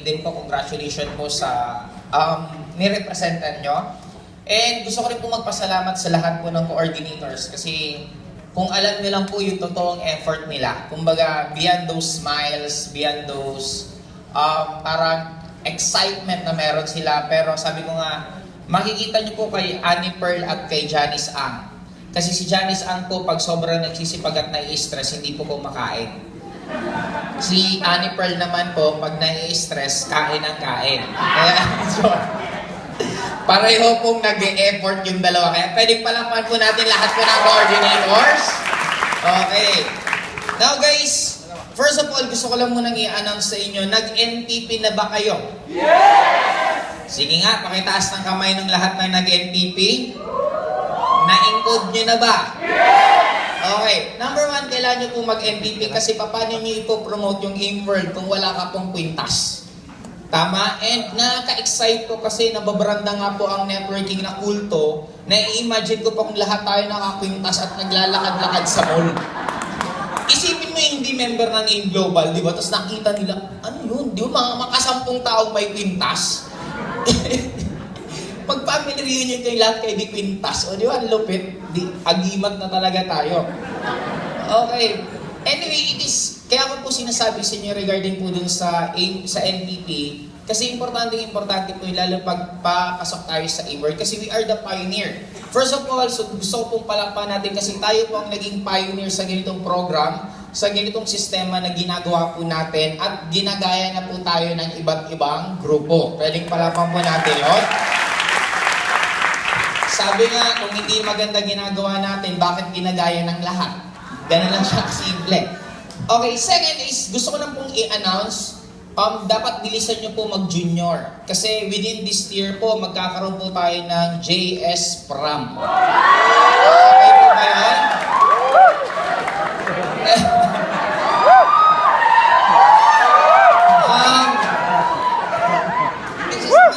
din po, congratulations po sa nirepresentan nyo. And gusto ko rin po magpasalamat sa lahat po ng coordinators kasi kung alam nyo lang po yung totoong effort nila, kumbaga beyond those smiles, beyond those parang excitement na meron sila, pero sabi ko nga, makikita nyo po kay Annie Pearl at kay Janice Ang. Kasi si Janice Ang po, pag sobrang nagsisipag at nai-stress, hindi po kumakain. Si Annie Pearl naman po, pag nai-stress, kain ang kain. Kaya, so, pareho pong nag-e-effort yung dalawa. Kaya pwedeng palakpan po natin lahat po ng coordinators. Okay. Now guys, first of all, gusto ko lang munang i-announce sa inyo, nag-NPP na ba kayo? Yes! Sige nga, pakitaas ng kamay ng lahat na nag-NPP. Na-encode nyo na ba? Yes! Okay. Number one, kailangan nyo po mag-NPP kasi paano nyo ipopromote yung game world kung wala ka pong kwintas. Tama? And nakaka-excite ko kasi nababranda nga po ang networking na kulto. Na-imagine ko pong lahat tayo nakakwintas at naglalakad-lakad sa mall. Isipin mo yung hindi member ng AIM Global, di ba? Tapos nakita nila, ano yun? Di ba mga makasampung taong may kwintas? Pag-family reunion kayo lahat kayo di kwintas. O di ba? Lupit. Agimat na talaga tayo. Okay. Anyway, kaya ko po sinasabi sa inyo regarding po dun sa NPP, kasi importante po lalo pagpapasok tayo sa AIM world kasi we are the pioneer. First of all, so gusto ko pong palakpan natin kasi tayo po ang naging pioneer sa ganitong program, sa ganitong sistema na ginagawa po natin at ginagaya na po tayo ng iba't ibang grupo. Pwedeng palakpan po natin yun. Sabi nga, kung hindi maganda ginagawa natin, bakit ginagaya ng lahat? Ganun lang siya simple. Okay, second is, gusto ko lang pong i-announce, dapat bilisan nyo po mag-junior. Kasi within this year po, magkakaroon po tayo ng JS Prom. Okay po ba yan?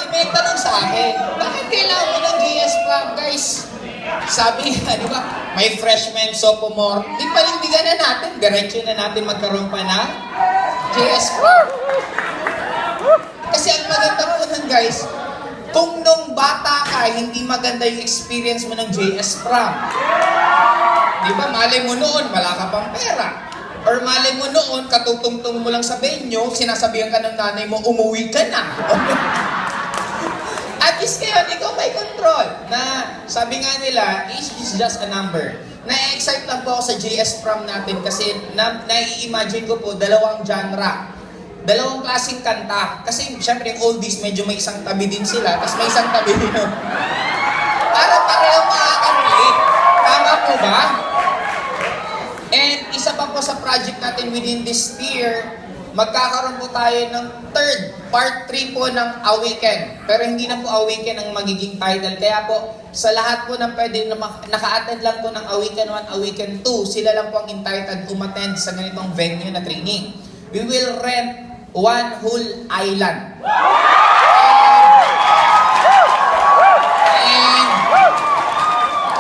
May tanong sa akin, bakit kailangan mo ng JS Prom, guys? Sabi nga, di ba, may freshman, sophomore, ipalindigan na natin, diretso na natin magkaroon pa na JS Prom. Kasi ang maganda po nun, guys, kung nung bata ka, hindi maganda yung experience mo ng JS Prom. Di ba, malay mo noon, wala ka pang pera. Or malay mo noon, katutungtong mo lang sa venue, sinasabihan ka ng nanay mo, umuwi ka na. At least ngayon, ikaw may control. Na sabi nga nila, age is just a number. Na-excite lang po ako sa JS Prom natin kasi na-imagine ko po dalawang genre. Dalawang klaseng kanta. Kasi syempre yung oldies, medyo may isang tabi din sila, tapos may isang tabi din. Para pareho makaka-relate. Tama po ba? And isa pa po sa project natin within this year, magkakaroon po tayo ng part 3 po ng Awaken. Pero hindi na po Awaken ang magiging title. Kaya po, sa lahat po ng pwede na naka-attend lang po ng Awaken 1, Awaken 2, sila lang po ang entitled umattend sa ganitong venue na training. We will rent one whole island. And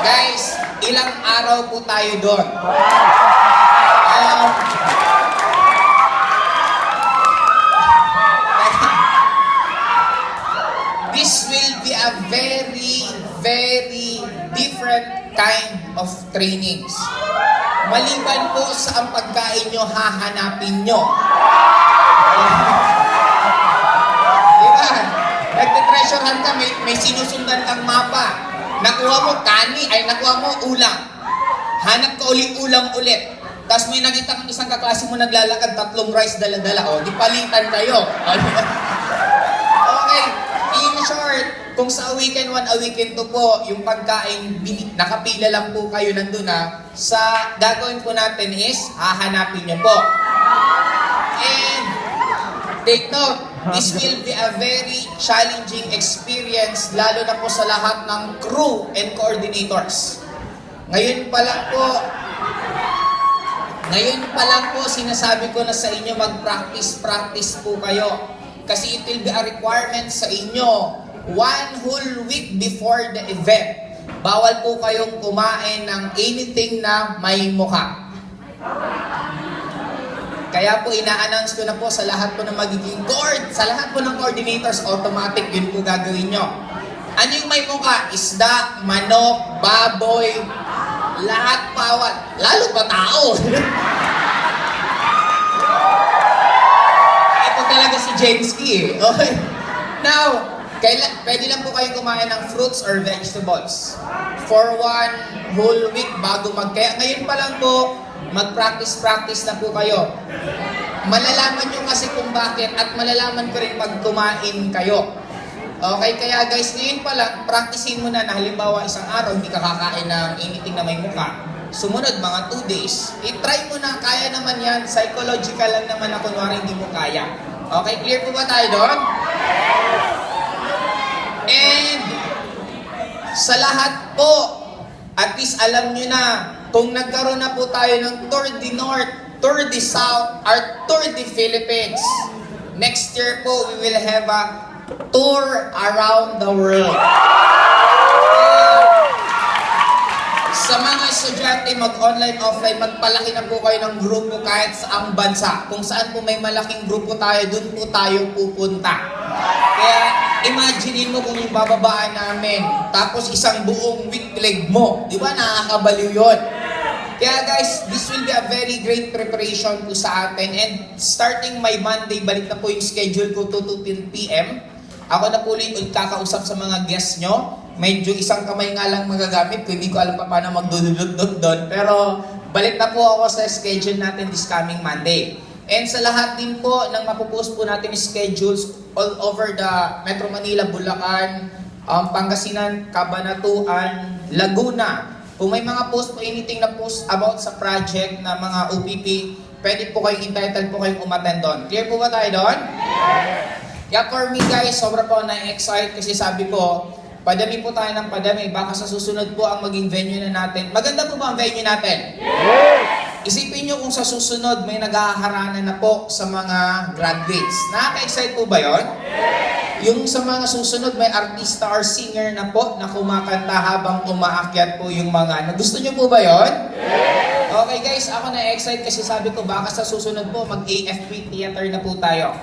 guys, ilang araw po tayo doon. This will be a very, very different kind of trainings. Maliban po sa ang pagkain nyo, hahanapin nyo. Diba? Nagtitreasurehan ka, may sinusundan kang mapa. Nakuha mo nakuha mo ulam. Hanap ka ulit ulit. Tapos may nakita kang isang kaklase mo naglalakad, 3 rice dala-dala. O, di palitan kayo. Okay. In short, kung sa Awaken 1, Awaken 2 po, yung pagkain, nakapila lang po kayo nandun na, sa gagawin po natin is, hahanapin nyo po. And, take note, this will be a very challenging experience, lalo na po sa lahat ng crew and coordinators. Ngayon pa lang po, sinasabi ko na sa inyo, mag-practice po kayo. Kasi it will be a requirement sa inyo 1 whole week before the event. Bawal po kayong kumain ng anything na may mukha. Kaya po ina-announce ko na po sa lahat po ng magiging sa lahat po ng coordinators, automatic yun po gagawin nyo. Ano yung may mukha? Isda, manok, baboy, lahat pawat. Lalo pa tao. Ito talaga si Jensky eh. Okay. Now, pwede lang po kayo kumain ng fruits or vegetables for 1 whole week bago Kaya ngayon pa lang po, mag-practice na po kayo. Malalaman nyo kasi kung bakit at malalaman ko rin pag kumain kayo. Okay, kaya guys, ngayon pa lang, practicein mo na halimbawa isang araw, hindi ka kakain ng anything na may mukha. Sumunod, mga 2 days. I-try mo na, kaya naman yan. Psychological lang naman na kunwari hindi mo kaya. Okay, clear po ba tayo doon? And sa lahat po, at least alam nyo na, kung nagkaroon na po tayo ng Tour de North, Tour de South, or Tour de Philippines, next year po, we will have a tour around the world. Sa mga estudyante, mag-online, offline, magpalaki na po kayo ng grupo kahit sa ang bansa. Kung saan po may malaking grupo tayo, dun po tayo pupunta. Kaya imagine mo kung yung bababaan namin, tapos isang buong week leg mo. Di ba? Nakakabaliw yun. Kaya guys, this will be a very great preparation po sa atin. And starting my Monday, balik na po yung schedule ko 2 p.m. Ako na po ulit kakausap sa mga guests nyo. Medyo isang kamay nga lang magagamit ko. Hindi ko alam pa paano magdududot doon. Pero balik na po ako sa schedule natin this coming Monday. And sa lahat din po ng mapupost po natin schedules all over the Metro Manila, Bulacan, Pangasinan, Cabanatuan, Laguna. Kung may mga post po, anything na post about sa project na mga OPP, pwede po kayong entitled po kayong umattend doon. Clear po ba tayo doon? Yeah, for me guys, sobra po na-excite kasi sabi ko, padami po tayo ng padami. Baka sa susunod po ang maging venue na natin. Maganda po ba ang venue natin? Isipin nyo kung sa susunod may nag-aaharanan na po sa mga graduates. Nakaka-excite po ba yon? Yung sa mga susunod may artista or singer na po na kumakanta habang umaakyat po yung mga... Gusto nyo po ba yon? Okay guys, ako na-excite kasi sabi ko baka sa susunod po mag-AFP Theater na po tayo.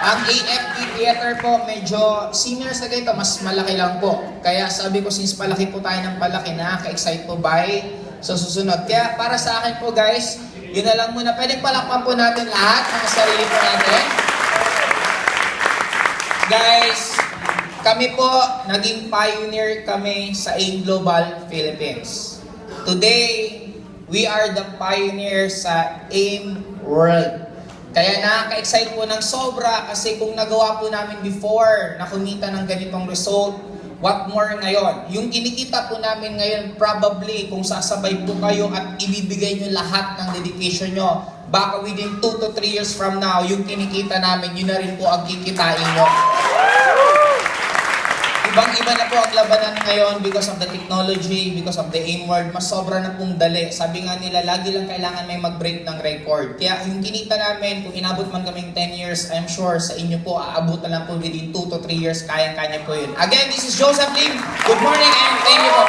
Ang AFP Theater po medyo senior sa ganito, mas malaki lang po. Kaya sabi ko since palaki po tayo ng palaki, nakaka-excite po by sa susunod. Kaya para sa akin po guys, yun na lang muna. Pwedeng palakpan po natin lahat ng sarili po natin. Guys, kami po naging pioneer kami sa AIM Global Philippines. Today, we are the pioneers sa AIM World. Kaya nakaka-excite po ng sobra kasi kung nagawa po namin before na kumita ng ganitong result, what more ngayon? Yung kinikita po namin ngayon, probably kung sasabay po kayo at ibibigay nyo lahat ng dedication nyo, baka within 2 to 3 years from now, yung kinikita namin, yun na rin po ang kikitain nyo. Ibang-iba na po ang labanan ngayon because of the technology, because of the AIM World, mas sobra na pong dali. Sabi nga nila, lagi lang kailangan may mag-break ng record. Kaya yung kinita namin, kung inabot man kaming 10 years, I'm sure sa inyo po, aabot na lang po within 2 to 3 years, kaya-kanya po yun. Again, this is Joseph Lim. Good morning and thank you po.